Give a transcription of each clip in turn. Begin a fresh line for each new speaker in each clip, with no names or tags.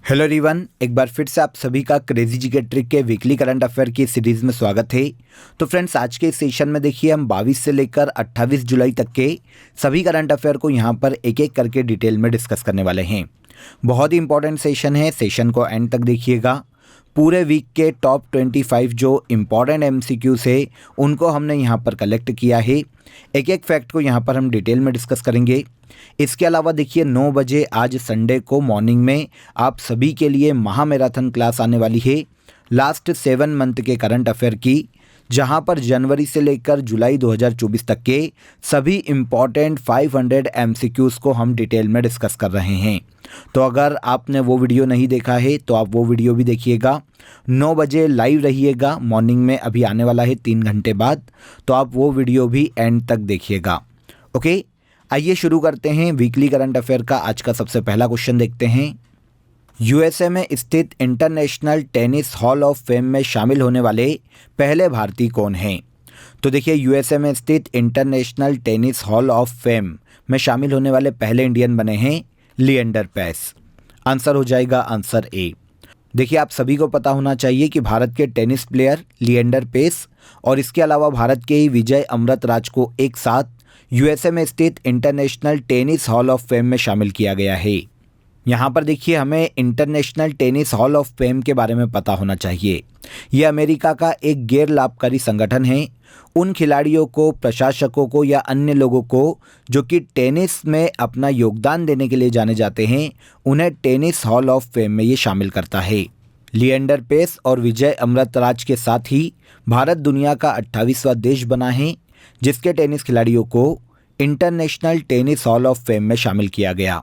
Hello everyone, एक बार फिर से आप सभी का क्रेजी जी के ट्रिक के वीकली करंट अफेयर की सीरीज़ में स्वागत है। तो फ्रेंड्स, आज के इस सेशन में देखिए हम 22 से लेकर 28 जुलाई तक के सभी करंट अफेयर को यहाँ पर एक एक करके डिटेल में डिस्कस करने वाले हैं। बहुत ही इंपॉर्टेंट सेशन है, सेशन को एंड तक देखिएगा। पूरे वीक के टॉप 25 जो इम्पॉर्टेंट MCQs है उनको हमने यहाँ पर कलेक्ट किया है। एक एक फैक्ट को यहाँ पर हम डिटेल में डिस्कस करेंगे। इसके अलावा देखिए 9 बजे आज संडे को मॉर्निंग में आप सभी के लिए महा मैराथन क्लास आने वाली है लास्ट 7 मंथ के करंट अफेयर की, जहां पर जनवरी से लेकर जुलाई 2024 तक के सभी इम्पॉर्टेंट 500 MCQs को हम डिटेल में डिस्कस कर रहे हैं। तो अगर आपने वो वीडियो नहीं देखा है तो आप वो वीडियो भी देखिएगा। 9 बजे लाइव रहिएगा मॉर्निंग में, अभी आने वाला है 3 घंटे बाद, तो आप वो वीडियो भी एंड तक देखिएगा। ओके, आइए शुरू करते हैं वीकली करंट अफेयर का। आज का सबसे पहला क्वेश्चन देखते हैं। USA में स्थित international tennis hall of fame में शामिल होने वाले पहले भारतीय कौन हैं? तो देखिए USA में स्थित international tennis hall of fame में शामिल होने वाले पहले इंडियन बने हैं लिएंडर पेस। आंसर हो जाएगा आंसर ए। देखिए, आप सभी को पता होना चाहिए कि भारत के टेनिस प्लेयर लिएंडर पेस और इसके अलावा भारत के ही विजय अमृतराज को एक साथ USA में स्थित international tennis hall of fame में शामिल किया गया है। यहाँ पर देखिए, हमें international tennis hall of fame के बारे में पता होना चाहिए। यह अमेरिका का एक गैर लाभकारी संगठन है। उन खिलाड़ियों को, प्रशासकों को या अन्य लोगों को जो कि टेनिस में अपना योगदान देने के लिए जाने जाते हैं, उन्हें टेनिस हॉल ऑफ फेम में ये शामिल करता है। लिएंडर पेस और विजय अमृतराज के साथ ही भारत दुनिया का 28वां देश बना है जिसके टेनिस खिलाड़ियों को international tennis hall of fame में शामिल किया गया।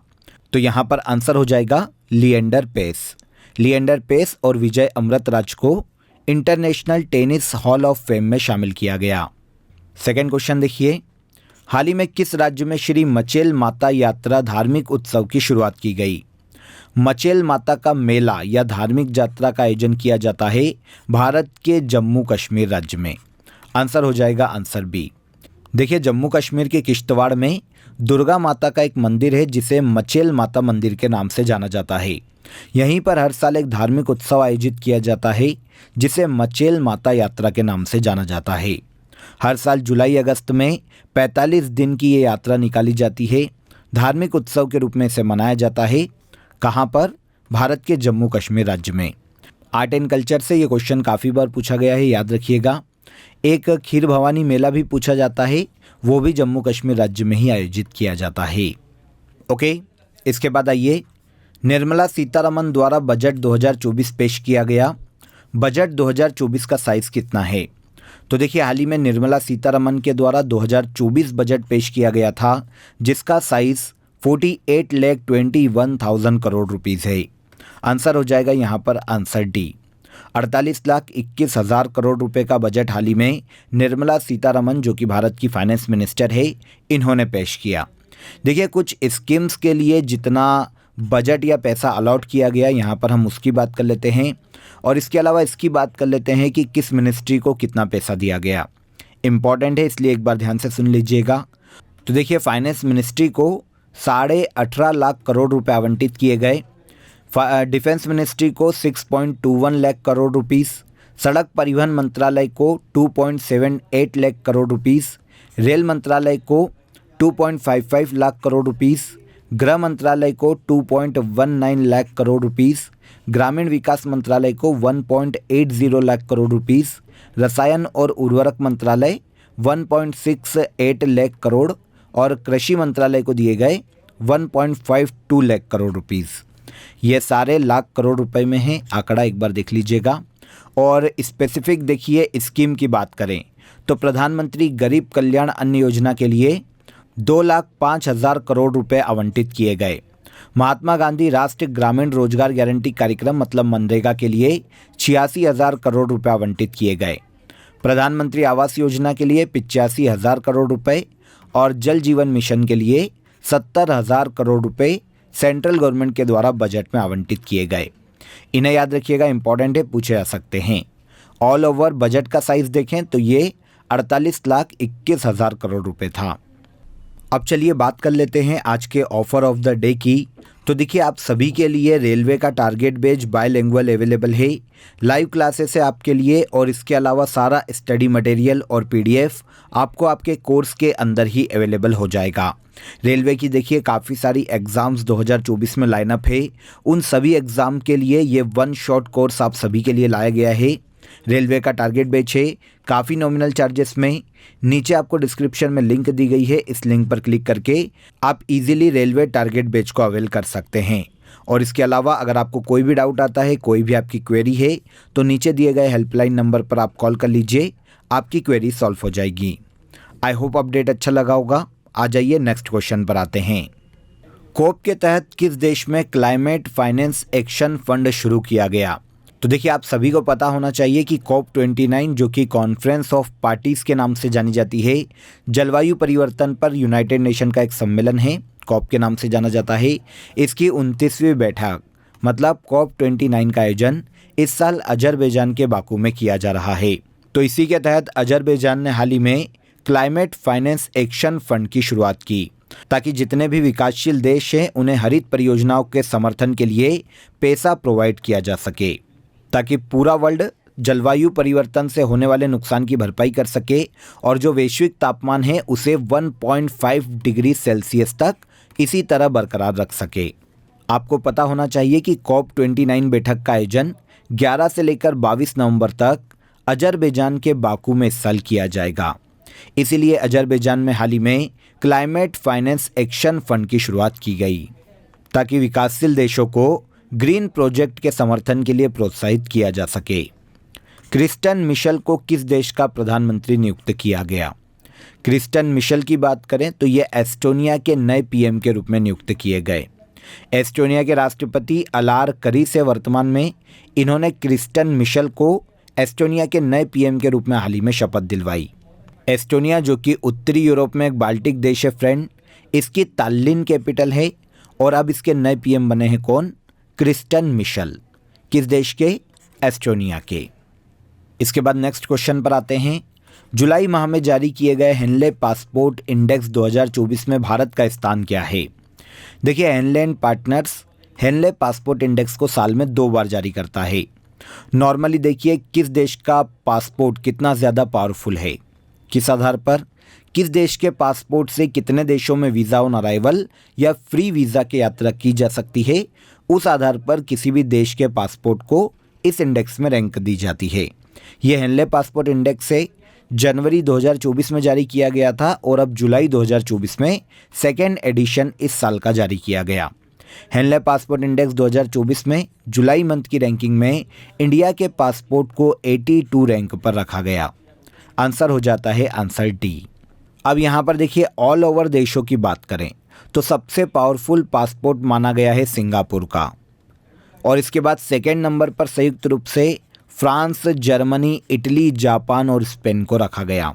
तो यहाँ पर आंसर हो जाएगा लिएंडर पेस। लिएंडर पेस और विजय अमृतराज को international tennis hall of fame में शामिल किया गया। सेकंड क्वेश्चन देखिए, हाल ही में किस राज्य में श्री मचेल माता यात्रा धार्मिक उत्सव की शुरुआत की गई? मचेल माता का मेला या धार्मिक यात्रा का आयोजन किया जाता है भारत के जम्मू कश्मीर राज्य में। आंसर हो जाएगा आंसर बी। देखिए, जम्मू कश्मीर के किश्तवाड़ में दुर्गा माता का एक मंदिर है जिसे मचेल माता मंदिर के नाम से जाना जाता है। यहीं पर हर साल एक धार्मिक उत्सव आयोजित किया जाता है जिसे मचेल माता यात्रा के नाम से जाना जाता है। हर साल जुलाई अगस्त में 45 दिन की ये यात्रा निकाली जाती है। धार्मिक उत्सव के रूप में इसे मनाया जाता है। कहाँ पर? भारत के जम्मू कश्मीर राज्य में। आर्ट एंड कल्चर से ये क्वेश्चन काफ़ी बार पूछा गया है, याद रखिएगा। एक खीर भवानी मेला भी पूछा जाता है, वो भी जम्मू कश्मीर राज्य में ही आयोजित किया जाता है। ओके, इसके बाद आइए, निर्मला सीतारमण द्वारा बजट 2024 पेश किया गया। बजट 2024 का साइज़ कितना है? तो देखिए, हाल ही में निर्मला सीतारमण के द्वारा 2024 बजट पेश किया गया था जिसका साइज़ 48,21,000 करोड़ रुपीज़ है। आंसर हो जाएगा यहाँ पर आंसर डी। 48,21,000 करोड़ रुपए का बजट हाल ही में निर्मला सीतारमण, जो कि भारत की फाइनेंस मिनिस्टर है, इन्होंने पेश किया। देखिए, कुछ स्कीम्स के लिए जितना बजट या पैसा अलॉट किया गया, यहाँ पर हम उसकी बात कर लेते हैं और इसके अलावा इसकी बात कर लेते हैं कि किस मिनिस्ट्री को कितना पैसा दिया गया। इम्पॉर्टेंट है, इसलिए एक बार ध्यान से सुन लीजिएगा। तो देखिए, फाइनेंस मिनिस्ट्री को 18.5 लाख करोड़ रुपए आवंटित किए गए। डिफेंस मिनिस्ट्री को 6.21 लाख करोड़ रुपीस, सड़क परिवहन मंत्रालय को 2.78 लाख करोड़ रुपीस, रेल मंत्रालय को 2.55 लाख करोड़ रुपीस, गृह मंत्रालय को 2.19 लाख करोड़ रुपीस, ग्रामीण विकास मंत्रालय को 1.80 लाख करोड़ रुपीस, रसायन और उर्वरक मंत्रालय 1.68 लाख करोड़ और कृषि मंत्रालय को दिए गए 1.52 लाख करोड़ रुपीस। ये सारे लाख करोड़ रुपए में हैं, आंकड़ा एक बार देख लीजिएगा। और स्पेसिफिक देखिए, स्कीम की बात करें तो प्रधानमंत्री गरीब कल्याण अन्न योजना के लिए 2,05,000 करोड़ रुपए आवंटित किए गए। महात्मा गांधी राष्ट्रीय ग्रामीण रोजगार गारंटी कार्यक्रम मतलब मनरेगा के लिए 86,000 करोड़ रुपए आवंटित किए गए। प्रधानमंत्री आवास योजना के लिए 85,000 करोड़ रुपए और जल जीवन मिशन के लिए 70,000 करोड़ रुपए सेंट्रल गवर्नमेंट के द्वारा बजट में आवंटित किए गए। इन्हें याद रखिएगा, इंपॉर्टेंट है, पूछे जा सकते हैं। ऑल ओवर बजट का साइज देखें तो ये 48,21,000 करोड़ रुपए था। अब चलिए बात कर लेते हैं आज के ऑफर ऑफ द डे की। तो देखिए आप सभी के लिए रेलवे का टारगेट बैच बायलिंगुअल अवेलेबल है। लाइव क्लासेस है आपके लिए और इसके अलावा सारा स्टडी मटेरियल और पीडीएफ आपको आपके कोर्स के अंदर ही अवेलेबल हो जाएगा। रेलवे की देखिए काफ़ी सारी एग्ज़ाम्स 2024 में लाइनअप है। उन सभी एग्ज़ाम के लिए ये वन शॉट कोर्स आप सभी के लिए लाया गया है। रेलवे का टारगेट बैच है, काफ़ी नॉमिनल चार्जेस में। नीचे आपको डिस्क्रिप्शन में लिंक दी गई है, इस लिंक पर क्लिक करके आप इजीली रेलवे टारगेट बैच को अवेल कर सकते हैं। और इसके अलावा अगर आपको कोई भी डाउट आता है, कोई भी आपकी क्वेरी है, तो नीचे दिए गए हेल्पलाइन नंबर पर आप कॉल कर लीजिए, आपकी क्वेरी सॉल्व हो जाएगी। आई होप अपडेट अच्छा लगा होगा। आ जाइए नेक्स्ट क्वेश्चन पर आते हैं। कोप के तहत किस देश में क्लाइमेट फाइनेंस एक्शन फंड शुरू किया गया? तो देखिए आप सभी को पता होना चाहिए कि COP29 जो कि कॉन्फ्रेंस ऑफ पार्टीज़ के नाम से जानी जाती है, जलवायु परिवर्तन पर यूनाइटेड नेशन का एक सम्मेलन है, कॉप के नाम से जाना जाता है। इसकी 29वीं बैठक मतलब COP29 का आयोजन इस साल अजरबैजान के बाकू में किया जा रहा है। तो इसी के तहत अजरबैजान ने हाल ही में क्लाइमेट फाइनेंस एक्शन फंड की शुरुआत की, ताकि जितने भी विकासशील देश हैं उन्हें हरित परियोजनाओं के समर्थन के लिए पैसा प्रोवाइड किया जा सके, ताकि पूरा वर्ल्ड जलवायु परिवर्तन से होने वाले नुकसान की भरपाई कर सके और जो वैश्विक तापमान है उसे 1.5 डिग्री सेल्सियस तक इसी तरह बरकरार रख सके। आपको पता होना चाहिए कि COP29 बैठक का आयोजन 11 से लेकर 22 नवंबर तक अजरबैजान के बाकू में इस साल किया जाएगा। इसीलिए अजरबैजान में हाल ही में क्लाइमेट फाइनेंस एक्शन फंड की शुरुआत की गई, ताकि विकासशील देशों को ग्रीन प्रोजेक्ट के समर्थन के लिए प्रोत्साहित किया जा सके। क्रिस्टन मिशेल को किस देश का प्रधानमंत्री नियुक्त किया गया? क्रिस्टन मिशेल की बात करें तो ये एस्टोनिया के नए पीएम के रूप में नियुक्त किए गए। एस्टोनिया के राष्ट्रपति अलार करी से वर्तमान में इन्होंने क्रिस्टन मिशेल को एस्टोनिया के नए पीएम के रूप में हाल ही में शपथ दिलवाई। एस्टोनिया जो कि उत्तरी यूरोप में एक बाल्टिक देश है फ्रेंड, इसकी ताल्लिन कैपिटल है और अब इसके नए पीएम बने हैं कौन? Kristen Michelle. किस देश के? एस्टोनिया के। इसके बाद नेक्स्ट क्वेश्चन पर आते हैं। जुलाई माह में जारी किए गए हेनले पासपोर्ट इंडेक्स 2024 में भारत का स्थान क्या है? देखिए Henley and partners Henley passport index को साल में 2 बार जारी करता है। नॉर्मली देखिए किस देश का पासपोर्ट कितना ज़्यादा पावरफुल है, किस आधार पर, किस देश के पासपोर्ट से कितने देशों में वीज़ा ऑन अराइवल या फ्री वीज़ा की यात्रा की जा सकती है, उस आधार पर किसी भी देश के पासपोर्ट को इस इंडेक्स में रैंक दी जाती है। यह हेनले पासपोर्ट इंडेक्स से जनवरी 2024 में जारी किया गया था और अब जुलाई 2024 में सेकेंड एडिशन इस साल का जारी किया गया। हेनले पासपोर्ट इंडेक्स 2024 में जुलाई मंथ की रैंकिंग में इंडिया के पासपोर्ट को 82 रैंक पर रखा गया। आंसर हो जाता है आंसर डी। अब यहाँ पर देखिए ऑल ओवर देशों की बात करें तो सबसे पावरफुल पासपोर्ट माना गया है सिंगापुर का, और इसके बाद सेकेंड नंबर पर संयुक्त रूप से फ्रांस, जर्मनी, इटली, जापान और स्पेन को रखा गया।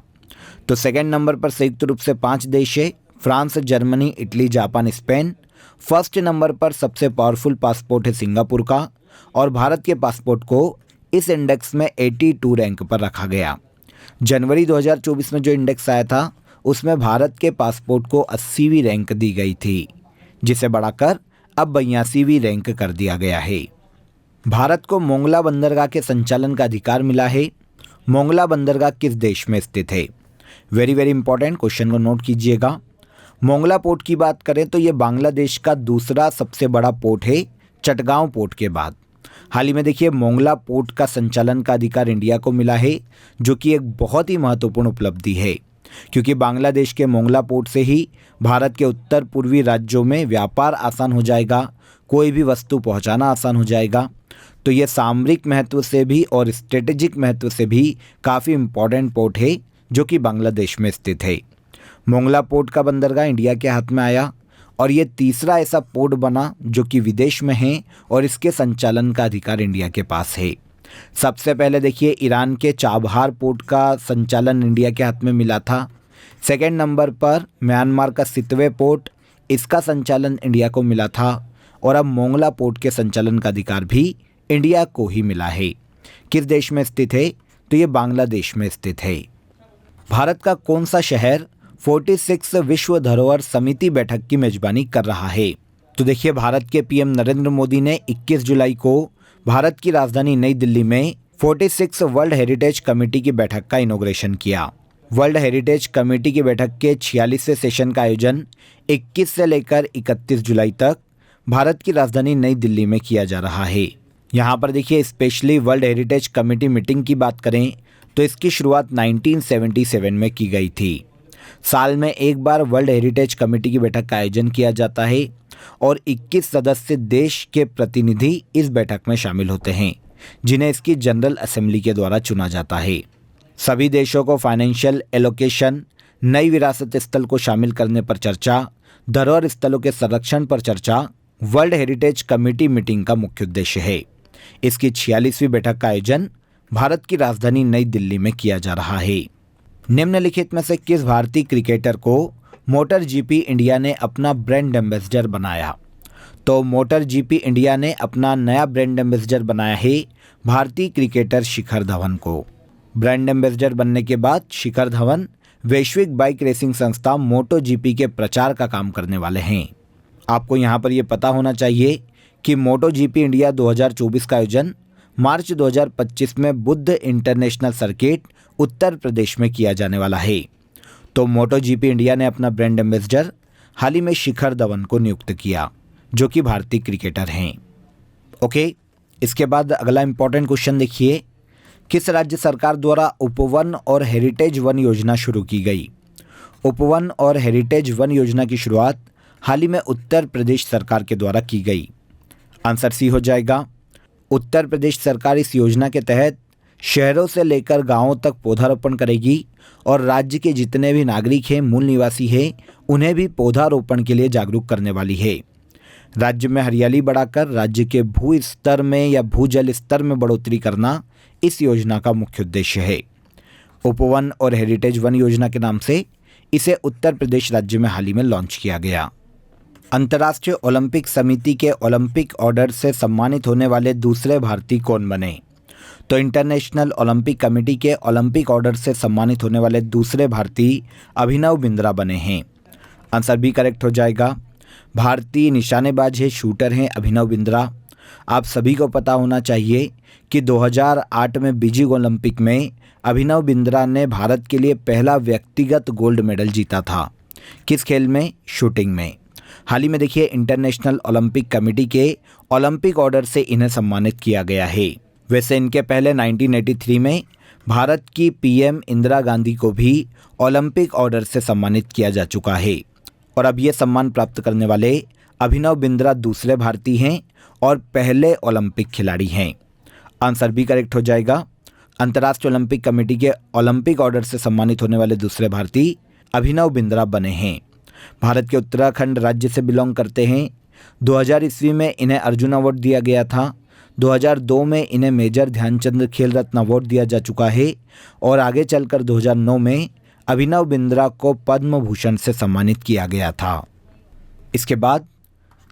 तो सेकेंड नंबर पर संयुक्त रूप से 5 देश है, France, Germany, Italy, Japan, Spain. First number पर सबसे पावरफुल पासपोर्ट है सिंगापुर का और भारत के पासपोर्ट को इस इंडेक्स में 82 रैंक पर रखा गया। जनवरी 2024 में जो इंडेक्स आया था उसमें भारत के पासपोर्ट को 80वीं रैंक दी गई थी, जिसे बढ़ाकर अब 82वीं रैंक कर दिया गया है। भारत को मोंगला बंदरगाह के संचालन का अधिकार मिला है। मोंगला बंदरगाह किस देश में स्थित है? वेरी वेरी इंपॉर्टेंट क्वेश्चन को नोट कीजिएगा। मोंगला पोर्ट की बात करें तो ये बांग्लादेश का दूसरा सबसे बड़ा पोर्ट है चटगांव पोर्ट के बाद। हाल ही में देखिए मोंगला पोर्ट का संचालन का अधिकार इंडिया को मिला है, जो कि एक बहुत ही महत्वपूर्ण उपलब्धि है, क्योंकि बांग्लादेश के मोंगला पोर्ट से ही भारत के उत्तर पूर्वी राज्यों में व्यापार आसान हो जाएगा, कोई भी वस्तु पहुंचाना आसान हो जाएगा। तो ये सामरिक महत्व से भी और स्ट्रेटेजिक महत्व से भी काफ़ी इम्पॉर्टेंट पोर्ट है जो कि बांग्लादेश में स्थित है। मोंगला पोर्ट का बंदरगाह इंडिया के हाथ में आया और ये तीसरा ऐसा पोर्ट बना जो कि विदेश में है और इसके संचालन का अधिकार इंडिया के पास है। सबसे पहले देखिए ईरान के चाबहार पोर्ट का संचालन इंडिया के हाथ में मिला था। सेकेंड नंबर पर म्यांमार का सितवे पोर्ट, इसका संचालन इंडिया को मिला था और अब मोंगला पोर्ट के संचालन का अधिकार भी इंडिया को ही मिला है। किस देश में स्थित है? तो ये बांग्लादेश में स्थित है। भारत का कौन सा शहर 46 विश्व धरोहर समिति बैठक की मेजबानी कर रहा है? तो देखिए, भारत के पीएम नरेंद्र मोदी ने 21 जुलाई को भारत की राजधानी नई दिल्ली में 46 वर्ल्ड हेरिटेज कमेटी की बैठक का इनॉग्रेशन किया। वर्ल्ड हेरिटेज कमेटी की बैठक के 46वें सेशन का आयोजन 21 से लेकर 31 जुलाई तक भारत की राजधानी नई दिल्ली में किया जा रहा है। यहाँ पर देखिए, specially world heritage committee meeting की बात करें तो इसकी शुरुआत 1977 में की गई थी। साल में एक बार वर्ल्ड हेरिटेज कमेटी की बैठक का आयोजन किया जाता है और 21 सदस्य देश के प्रतिनिधि इस बैठक में शामिल होते हैं, जिन्हें इसकी जनरल असेंबली के द्वारा चुना जाता है। सभी देशों को फाइनेंशियल एलोकेशन, नई विरासत स्थल को शामिल करने पर चर्चा, धरोहर स्थलों के संरक्षण पर चर्चा वर्ल्ड हेरिटेज कमेटी मीटिंग का मुख्य उद्देश्य है। इसकी 46वीं बैठक का आयोजन भारत की राजधानी नई दिल्ली में किया जा रहा है। निम्नलिखित में से किस भारतीय क्रिकेटर को मोटर जीपी इंडिया ने अपना ब्रांड एम्बेसडर बनाया? तो मोटर जीपी इंडिया ने अपना नया ब्रांड एम्बेसडर बनाया है भारतीय क्रिकेटर शिखर धवन को। ब्रांड एम्बेसडर बनने के बाद शिखर धवन वैश्विक बाइक रेसिंग संस्था मोटो जीपी के प्रचार का काम करने वाले हैं। आपको यहाँ पर यह पता होना चाहिए कि मोटो जीपी इंडिया 2024 का आयोजन मार्च 2025 में बुद्ध इंटरनेशनल सर्किट उत्तर प्रदेश में किया जाने वाला है। तो मोटो जीपी इंडिया ने अपना ब्रांड एम्बेसडर हाल ही में शिखर धवन को नियुक्त किया, जो कि भारतीय क्रिकेटर हैं। ओके, इसके बाद अगला इंपॉर्टेंट क्वेश्चन देखिए, किस राज्य सरकार द्वारा उपवन और हेरिटेज वन योजना शुरू की गई? उपवन और हेरिटेज वन योजना की शुरुआत हाल ही में उत्तर प्रदेश सरकार के द्वारा की गई। आंसर सी हो जाएगा। उत्तर प्रदेश सरकार इस योजना के तहत शहरों से लेकर गांवों तक पौधारोपण करेगी और राज्य के जितने भी नागरिक हैं, मूल निवासी हैं, उन्हें भी पौधारोपण के लिए जागरूक करने वाली है। राज्य में हरियाली बढ़ाकर राज्य के भू स्तर में या भूजल स्तर में बढ़ोतरी करना इस योजना का मुख्य उद्देश्य है। उपवन और हेरिटेज वन योजना के नाम से इसे उत्तर प्रदेश राज्य में हाल ही में लॉन्च किया गया। अंतर्राष्ट्रीय ओलंपिक समिति के ओलंपिक ऑर्डर से सम्मानित होने वाले दूसरे भारतीय कौन बने? तो इंटरनेशनल ओलंपिक कमेटी के ओलंपिक ऑर्डर से सम्मानित होने वाले दूसरे भारतीय अभिनव बिंद्रा बने हैं। आंसर बी करेक्ट हो जाएगा। भारतीय निशानेबाज है, शूटर हैं अभिनव बिंद्रा। आप सभी को पता होना चाहिए कि 2008 में बीजिंग ओलंपिक में अभिनव बिंद्रा ने भारत के लिए पहला व्यक्तिगत गोल्ड मेडल जीता था। किस खेल में? शूटिंग में। हाल ही में देखिए, इंटरनेशनल ओलंपिक कमेटी के ओलंपिक ऑर्डर से इन्हें सम्मानित किया गया है। वैसे इनके पहले 1983 में भारत की पीएम इंदिरा गांधी को भी ओलंपिक ऑर्डर से सम्मानित किया जा चुका है और अब ये सम्मान प्राप्त करने वाले अभिनव बिंद्रा दूसरे भारतीय हैं और पहले ओलंपिक खिलाड़ी हैं। आंसर बी करेक्ट हो जाएगा। अंतर्राष्ट्रीय ओलंपिक कमेटी के ओलंपिक ऑर्डर से सम्मानित होने वाले दूसरे भारतीय अभिनव बिंद्रा बने हैं। भारत के उत्तराखंड राज्य से बिलोंग करते हैं। 2000 ईस्वी में इन्हें अर्जुन अवार्ड दिया गया था। 2002 में इन्हें मेजर ध्यानचंद खेल रत्न अवार्ड दिया जा चुका है और आगे चलकर 2009 में अभिनव बिंद्रा को पद्म भूषण से सम्मानित किया गया था। इसके बाद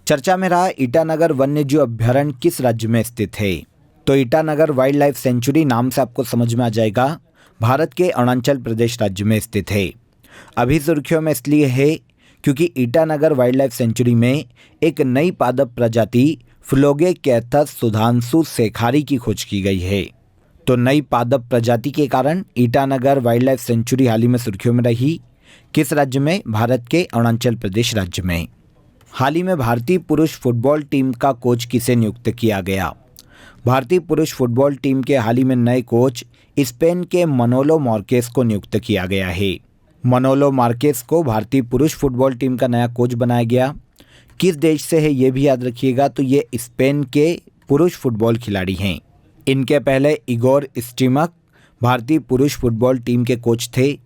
चर्चा में रहा ईटानगर वन्यजीव अभ्यारण्य किस राज्य में स्थित है? तो ईटानगर वाइल्ड लाइफ सेंचुरी नाम से आपको समझ में आ जाएगा, भारत के अरुणाचल प्रदेश राज्य में स्थित है। अभी सुर्खियों में इसलिए है क्योंकि ईटानगर वाइल्ड लाइफ सेंचुरी में एक नई पादप प्रजाति फ्लोगेकैथस सुधांशु शेखारी की खोज की गई है। तो नई पादप प्रजाति के कारण ईटानगर वाइल्ड लाइफ सेंचुरी हाल ही में सुर्खियों में रही। किस राज्य में? भारत के अरुणाचल प्रदेश राज्य में। हाल ही में भारतीय पुरुष फुटबॉल टीम का कोच किसे नियुक्त किया गया? भारतीय पुरुष फुटबॉल टीम के हाल ही में नए कोच स्पेन के मनोलो मार्केस को नियुक्त किया गया है। मनोलो मार्केस को भारतीय पुरुष फुटबॉल टीम का नया कोच बनाया गया। किस देश से है ये भी याद रखिएगा, तो ये स्पेन के पुरुष फुटबॉल खिलाड़ी हैं। इनके पहले इगोर स्टिमक भारतीय पुरुष फुटबॉल टीम के कोच थे।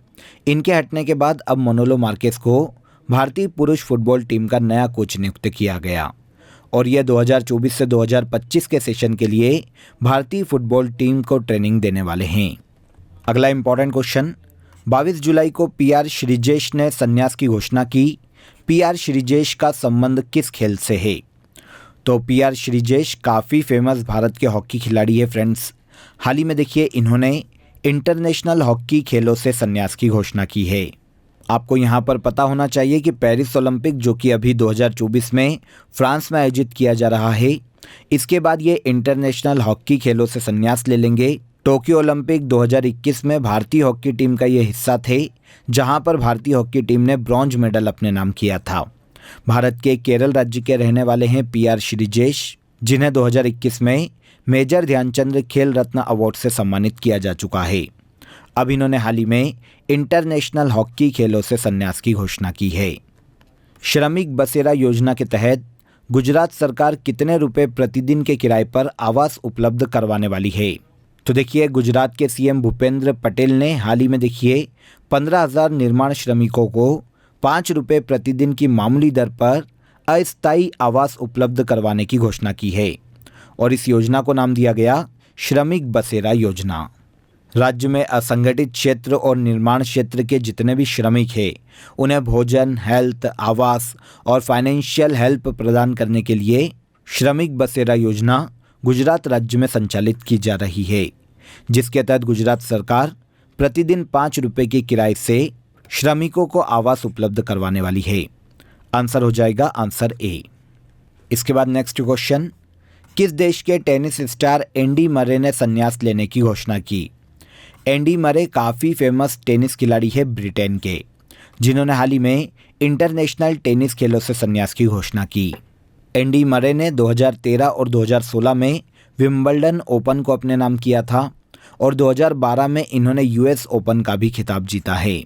इनके हटने के बाद अब मनोलो मार्केस को भारतीय पुरुष फुटबॉल टीम का नया कोच नियुक्त किया गया और यह 2024 से 2025 के सेशन के लिए भारतीय फुटबॉल टीम को ट्रेनिंग देने वाले हैं। अगला इंपॉर्टेंट क्वेश्चन, 22 जुलाई को पीआर श्रीजेश ने संन्यास की घोषणा की। पीआर श्रीजेश का संबंध किस खेल से है? तो पीआर श्रीजेश काफ़ी फेमस भारत के हॉकी खिलाड़ी है फ्रेंड्स। हाल ही में देखिए इन्होंने इंटरनेशनल हॉकी खेलों से संन्यास की घोषणा की है। आपको यहाँ पर पता होना चाहिए कि पेरिस ओलंपिक जो कि अभी 2024 में फ्रांस में आयोजित किया जा रहा है, इसके बाद ये इंटरनेशनल हॉकी खेलों से संन्यास ले लेंगे। टोक्यो ओलंपिक 2021 में भारतीय हॉकी टीम का ये हिस्सा थे, जहां पर भारतीय हॉकी टीम ने ब्रॉन्ज मेडल अपने नाम किया था। भारत के केरल राज्य के रहने वाले हैं PR श्रीजेश, जिन्हें 2021 में मेजर ध्यानचंद खेल रत्न अवार्ड से सम्मानित किया जा चुका है। अब इन्होंने हाल ही में इंटरनेशनल हॉकी खेलों से संन्यास की घोषणा की है। श्रमिक बसेरा योजना के तहत गुजरात सरकार कितने रुपए प्रतिदिन के किराए पर आवास उपलब्ध करवाने वाली है? तो देखिए, गुजरात के CM भूपेंद्र पटेल ने हाल ही में देखिए 15,000 निर्माण श्रमिकों को 5 रुपये प्रतिदिन की मामूली दर पर अस्थायी आवास उपलब्ध करवाने की घोषणा की है और इस योजना को नाम दिया गया श्रमिक बसेरा योजना। राज्य में असंगठित क्षेत्र और निर्माण क्षेत्र के जितने भी श्रमिक हैं, उन्हें भोजन, हेल्थ, आवास और फाइनेंशियल हेल्प प्रदान करने के लिए श्रमिक बसेरा योजना गुजरात राज्य में संचालित की जा रही है, जिसके तहत गुजरात सरकार प्रतिदिन 5 रुपये के किराए से श्रमिकों को आवास उपलब्ध करवाने वाली है। आंसर हो जाएगा आंसर ए। इसके बाद नेक्स्ट क्वेश्चन, किस देश के टेनिस स्टार एंडी मरे ने संन्यास लेने की घोषणा की? एंडी मरे काफ़ी फेमस टेनिस खिलाड़ी है ब्रिटेन के, जिन्होंने हाल ही में इंटरनेशनल टेनिस खेलों से संन्यास की घोषणा की। एंडी मरे ने 2013 और 2016 में विंबलडन ओपन को अपने नाम किया था और 2012 में इन्होंने US ओपन का भी खिताब जीता है।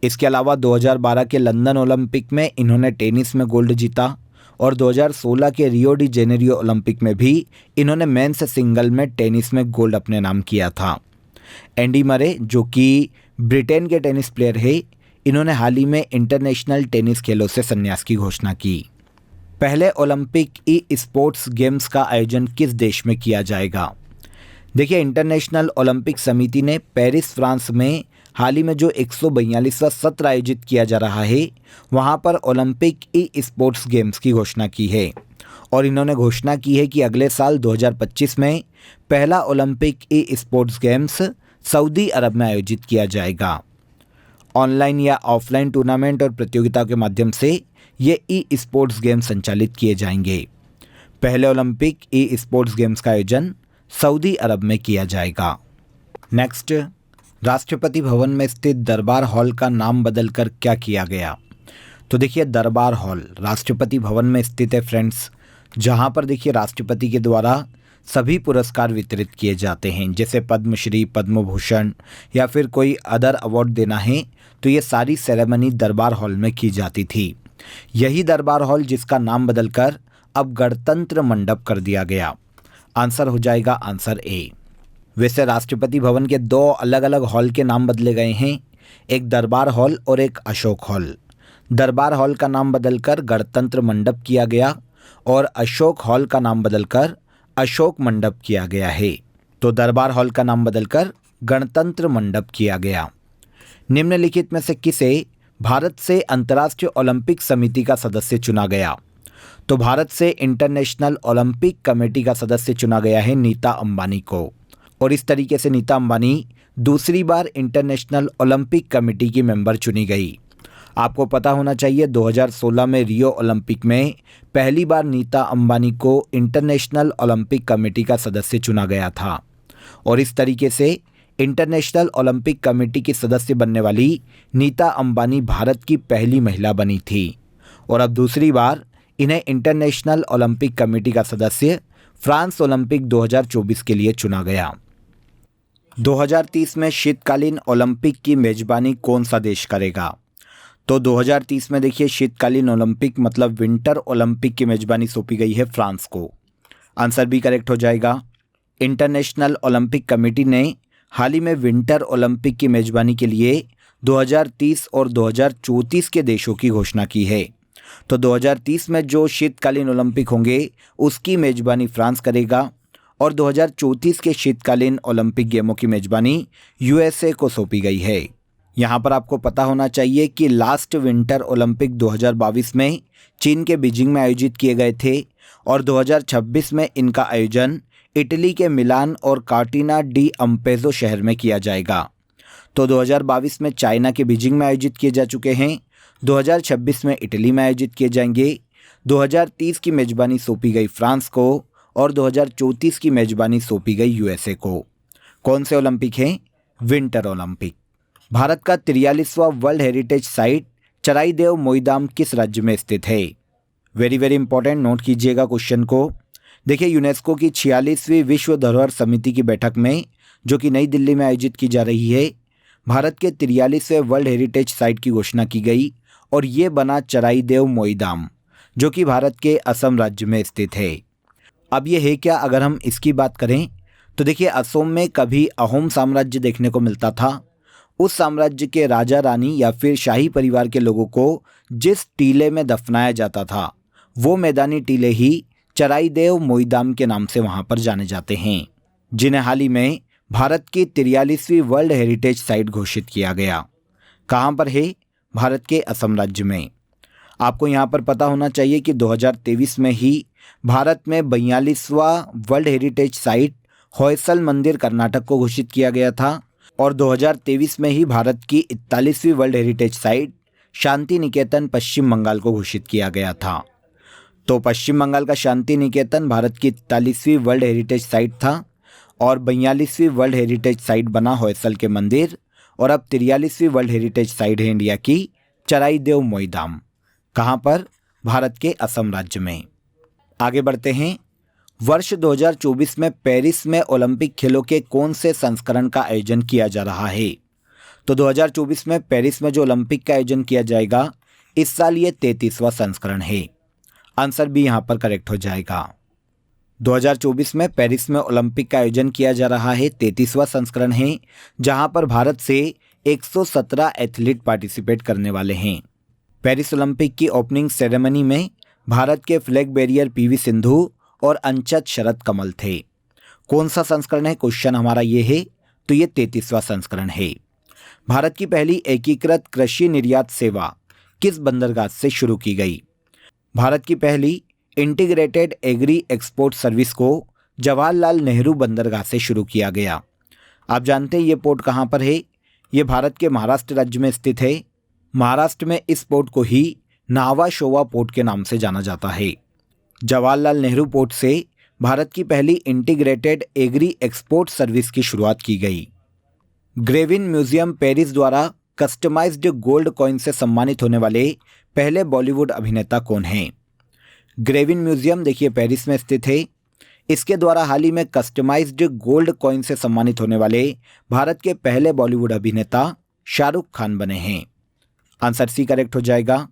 इसके अलावा 2012 के लंदन ओलंपिक में इन्होंने टेनिस में गोल्ड जीता और 2016 के रियो डी जेनेरियो ओलंपिक में भी इन्होंने मेंस सिंगल में टेनिस में गोल्ड अपने नाम किया था। एंडी मरे जो कि ब्रिटेन के टेनिस प्लेयर है, इन्होंने हाल ही में इंटरनेशनल टेनिस खेलों से संन्यास की घोषणा की। पहले ओलंपिक स्पोर्ट्स गेम्स का आयोजन किस देश में किया जाएगा? देखिए, इंटरनेशनल ओलंपिक समिति ने पेरिस फ्रांस में हाल ही में जो 142वां सत्र आयोजित किया जा रहा है, वहां पर ओलंपिक स्पोर्ट्स गेम्स की घोषणा की है और इन्होंने घोषणा की है कि अगले साल 2025 में पहला ओलंपिक स्पोर्ट्स गेम्स सऊदी अरब में आयोजित किया जाएगा। ऑनलाइन या ऑफलाइन टूर्नामेंट और प्रतियोगिता के माध्यम से ये स्पोर्ट्स गेम्स संचालित किए जाएंगे। पहले ओलंपिक स्पोर्ट्स गेम्स का आयोजन सऊदी अरब में किया जाएगा। नेक्स्ट, राष्ट्रपति भवन में स्थित दरबार हॉल का नाम बदलकर क्या किया गया? तो देखिए, दरबार हॉल राष्ट्रपति भवन में स्थित है फ्रेंड्स, जहां पर देखिए राष्ट्रपति के द्वारा सभी पुरस्कार वितरित किए जाते हैं। जैसे पद्मश्री, पद्म भूषण या फिर कोई अदर अवार्ड देना है तो ये सारी सेरेमनी दरबार हॉल में की जाती थी। यही दरबार हॉल जिसका नाम बदलकर अब गणतंत्र मंडप कर दिया गया। आंसर हो जाएगा आंसर ए। वैसे राष्ट्रपति भवन के 2 अलग अलग हॉल के नाम बदले गए हैं, एक दरबार हॉल और एक अशोक हॉल। दरबार हॉल का नाम बदलकर गणतंत्र मंडप किया गया और अशोक हॉल का नाम बदलकर अशोक मंडप किया गया है। तो दरबार हॉल का नाम बदलकर गणतंत्र मंडप किया गया। निम्नलिखित में से किसे भारत से अंतर्राष्ट्रीय ओलंपिक समिति का सदस्य चुना गया? तो भारत से इंटरनेशनल ओलंपिक कमेटी का सदस्य चुना गया है नीता अंबानी को और इस तरीके से नीता अंबानी दूसरी बार इंटरनेशनल ओलंपिक कमेटी की मेंबर चुनी गई। आपको पता होना चाहिए 2016 में रियो ओलंपिक में पहली बार नीता अंबानी को इंटरनेशनल ओलंपिक कमेटी का सदस्य चुना गया था और इस तरीके से इंटरनेशनल ओलंपिक कमेटी की सदस्य बनने वाली नीता अंबानी भारत की पहली महिला बनी थी और अब दूसरी बार इन्हें इंटरनेशनल ओलंपिक कमेटी का सदस्य फ्रांस ओलंपिक 2024 के लिए चुना गया। 2030 में शीतकालीन ओलंपिक की मेजबानी कौन सा देश करेगा? तो 2030 में देखिए शीतकालीन ओलंपिक मतलब विंटर ओलंपिक की मेजबानी सौंपी गई है फ्रांस को। आंसर भी करेक्ट हो जाएगा। इंटरनेशनल ओलंपिक कमेटी ने हाल ही में विंटर ओलंपिक की मेजबानी के लिए 2030 और 2034 के देशों की घोषणा की है। तो 2030 में जो शीतकालीन ओलंपिक होंगे उसकी मेजबानी फ्रांस करेगा और 2034 के शीतकालीन ओलंपिक गेमों की मेजबानी USA को सौंपी गई है। यहाँ पर आपको पता होना चाहिए कि लास्ट विंटर ओलंपिक 2022 में चीन के बीजिंग में आयोजित किए गए थे और 2026 में इनका आयोजन इटली के मिलान और कार्टिना डी अम्पेजो शहर में किया जाएगा। तो 2022 में चाइना के बीजिंग में आयोजित किए जा चुके हैं, 2026 में इटली में आयोजित किए जाएंगे, 2030 की मेजबानी सौंपी गई फ्रांस को और 2034 की मेजबानी सौंपी गई यूएसए को। कौन से ओलंपिक हैं? Winter Olympic. भारत का 43वां world heritage site Charaideo Moidam किस राज्य में स्थित है? वेरी वेरी इंपॉर्टेंट, नोट कीजिएगा क्वेश्चन को। देखिए, यूनेस्को की 46वीं विश्व धरोहर समिति की बैठक में, जो कि नई दिल्ली में आयोजित की जा रही है, भारत के 43वें वर्ल्ड हेरिटेज साइट की घोषणा की गई और ये बना चराईदेव मोईदाम, जो कि भारत के असम राज्य में स्थित है। अब ये है क्या? अगर हम इसकी बात करें तो देखिए, असम में कभी अहोम साम्राज्य देखने को मिलता था। उस साम्राज्य के राजा रानी या फिर शाही परिवार के लोगों को जिस टीले में दफनाया जाता था, वो मैदानी टीले ही चराईदेव मोईदाम के नाम से वहाँ पर जाने जाते हैं, जिन्हें हाल ही में भारत की 43वीं वर्ल्ड हेरिटेज साइट घोषित किया गया। कहाँ पर है? भारत के असम राज्य में। आपको यहाँ पर पता होना चाहिए कि 2023 में ही भारत में 42वां वर्ल्ड हेरिटेज साइट होयसल मंदिर कर्नाटक को घोषित किया गया था और 2023 में ही भारत की 41वीं world heritage site Shanti Niketan पश्चिम बंगाल को घोषित किया गया था। तो पश्चिम बंगाल का शांति निकेतन भारत की 41वीं वर्ल्ड हेरिटेज साइट था और 42वीं वर्ल्ड हेरिटेज साइट बना होयसल के मंदिर, और अब 43वीं वर्ल्ड हेरिटेज साइट है इंडिया की चराईदेव मोईदाम। कहाँ पर? भारत के असम राज्य में। आगे बढ़ते हैं। वर्ष 2024 में पेरिस में ओलंपिक खेलों के कौन से संस्करण का आयोजन किया जा रहा है? तो 2024 में पेरिस में जो ओलंपिक का आयोजन किया जाएगा, इस साल ये 33वां संस्करण है। आंसर भी यहाँ पर करेक्ट हो जाएगा। 2024 में पेरिस में ओलंपिक का आयोजन किया जा रहा है, 33वां संस्करण है, जहाँ पर भारत से 117 एथलीट पार्टिसिपेट करने वाले हैं। पेरिस ओलंपिक की ओपनिंग सेरेमनी में भारत के फ्लैग बैरियर पीवी सिंधु और अंचत शरद कमल थे। कौन सा संस्करण है? क्वेश्चन हमारा ये है, तो ये 33वां संस्करण है। भारत की पहली एकीकृत कृषि निर्यात सेवा किस बंदरगाह से शुरू की गई? भारत की पहली इंटीग्रेटेड एग्री एक्सपोर्ट सर्विस को जवाहरलाल नेहरू बंदरगाह से शुरू किया गया। आप जानते हैं ये पोर्ट कहाँ पर है? ये भारत के महाराष्ट्र राज्य में स्थित है। महाराष्ट्र में इस पोर्ट को ही नावा शोवा पोर्ट के नाम से जाना जाता है। जवाहरलाल नेहरू पोर्ट से भारत की पहली इंटीग्रेटेड एग्री एक्सपोर्ट सर्विस की शुरुआत की गई। ग्रेविन म्यूजियम पेरिस द्वारा कस्टमाइज्ड गोल्ड कॉइन से सम्मानित होने वाले पहले बॉलीवुड अभिनेता कौन हैं? ग्रेविन म्यूजियम देखिए पेरिस में स्थित है। इसके द्वारा हाल ही में कस्टमाइज्ड गोल्ड कॉइन से सम्मानित होने वाले भारत के पहले बॉलीवुड अभिनेता शाहरुख खान बने हैं। आंसर सी करेक्ट हो जाएगा।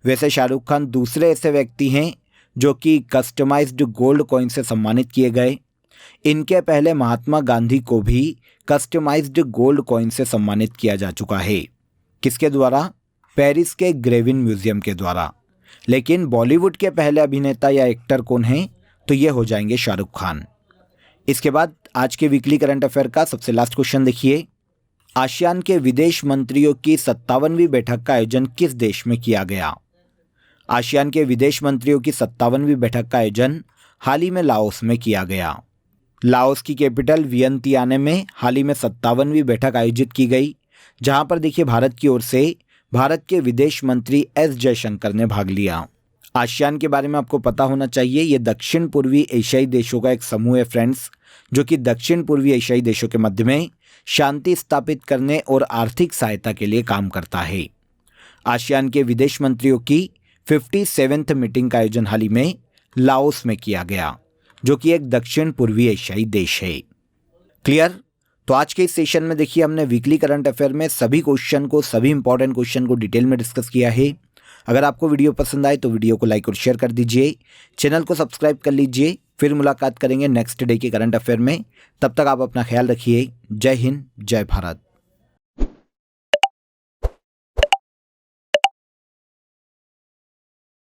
वैसे शाहरुख खान दूसरे ऐसे व्यक्ति हैं जो कि कस्टमाइज्ड गोल्ड कॉइन से सम्मानित किए गए। इनके पहले महात्मा गांधी को भी कस्टमाइज्ड गोल्ड कॉइन से सम्मानित किया जा चुका है। किसके द्वारा? पेरिस के ग्रेविन म्यूजियम के द्वारा। लेकिन बॉलीवुड के पहले अभिनेता या एक्टर कौन हैं? तो ये हो जाएंगे शाहरुख खान। इसके बाद आज के वीकली करंट अफेयर का सबसे लास्ट क्वेश्चन देखिए। आसियान के विदेश मंत्रियों की 57वीं बैठक का आयोजन किस देश में किया गया? आसियान के विदेश मंत्रियों की 57वीं बैठक का आयोजन हाल ही में लाओस में किया गया। लाओस की कैपिटल वियंतियाने में हाल ही में 57वीं बैठक आयोजित की गई, जहां पर देखिए भारत की ओर से भारत के विदेश मंत्री एस जयशंकर ने भाग लिया। आसियान के बारे में आपको पता होना चाहिए, ये दक्षिण पूर्वी एशियाई देशों का एक समूह है फ्रेंड्स, जो कि दक्षिण पूर्वी एशियाई देशों के मध्य में शांति स्थापित करने और आर्थिक सहायता के लिए काम करता है। आसियान के विदेश मंत्रियों की 57th मीटिंग का आयोजन हाल ही में लाओस में किया गया, जो कि एक दक्षिण पूर्वी एशियाई देश है। क्लियर? तो आज के इस सेशन में देखिए हमने वीकली करंट अफेयर में सभी इंपॉर्टेंट क्वेश्चन को डिटेल में डिस्कस किया है। अगर आपको वीडियो पसंद आए तो वीडियो को लाइक और शेयर कर दीजिए, चैनल को सब्सक्राइब कर लीजिए। फिर मुलाकात करेंगे नेक्स्ट डे के करंट अफेयर में। तब तक आप अपना ख्याल रखिए। जय हिंद, जय भारत।